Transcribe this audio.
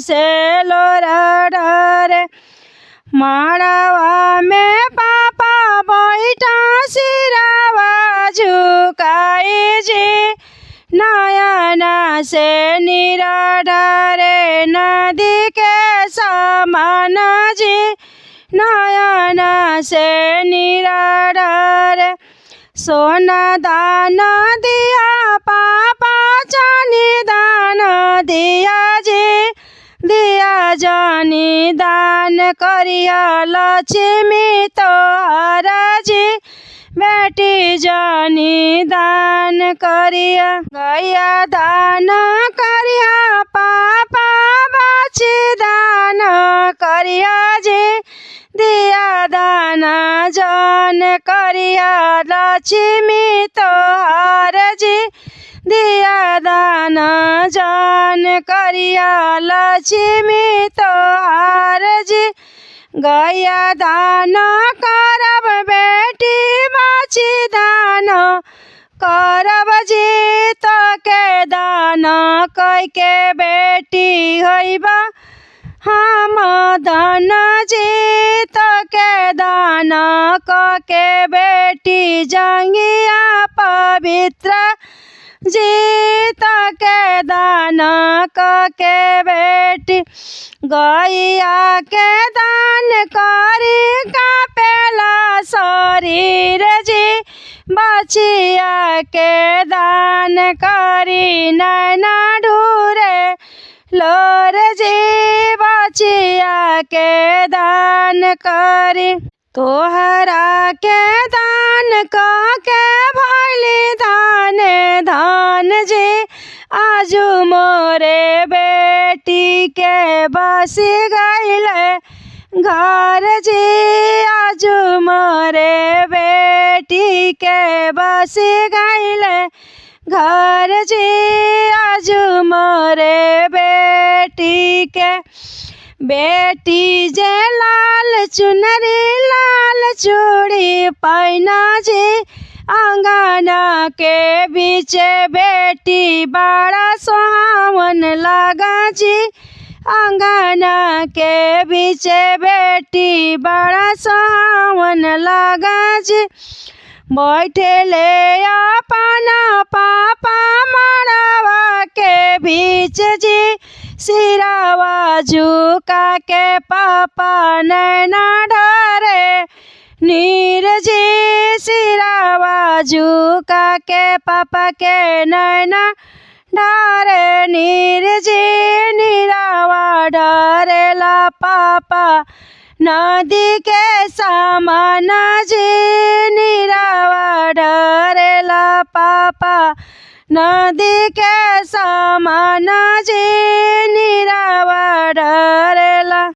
से लोर ढरे। मड़वा में पापा बैठा सिरावा झुकाई जी, नयन से नीर ढरे नदी के समान जी, नयन से नीर ढरे। सोना दान दिया पापा चानी दान दिया जी, दिया जानी दान करिया लक्ष्मी तोहर जी, बेटी जानी दान करिया। गैया दान करिया पापा बाछी दान करिया जी, दिया दान जान करिया लक्ष्मी तोहर जी, दिया दान जान करिया लक्ष्मी तोहर जी। गैया दान करब बेटी बाछी दान करब जी, तो के दान कई के बेटी होइबा हम धन जी, तो के दान क के बेटी जंगिया पवित्र जी, तो के दान क के बेटी। गैया के दान करी कापेला शरीर जी, बछिया के दान करी नैना ढूरे लोर जी, बछिया के दान करी। तोहरा के दान क के भैली धान धान जी, आजू मोरे बेटी के बसी गईले घर जी, आजू मोरे बेटी के बसी गईले घर जी, आजू मोरे बेटी के। बेटी जे लाल चुनरी लाल चूड़ी पैना जी, अंगना के बीच बेटी बड़ा सुहावन लगा जी, अंगना के बीच बेटी बड़ा सुहावन लगा जी। बैठे ले अपना पापा मड़वा के बीच जी, सिरावा झुका के पापा नैना ढरे नीर जी, सिरावा झुका के पापा के नैना ढरे नीर जी, नीरावा ढरेला पापा नदी के समान जी, नीरावा ढरेला पापा नदी के समान जी, नीरावा ढरेला।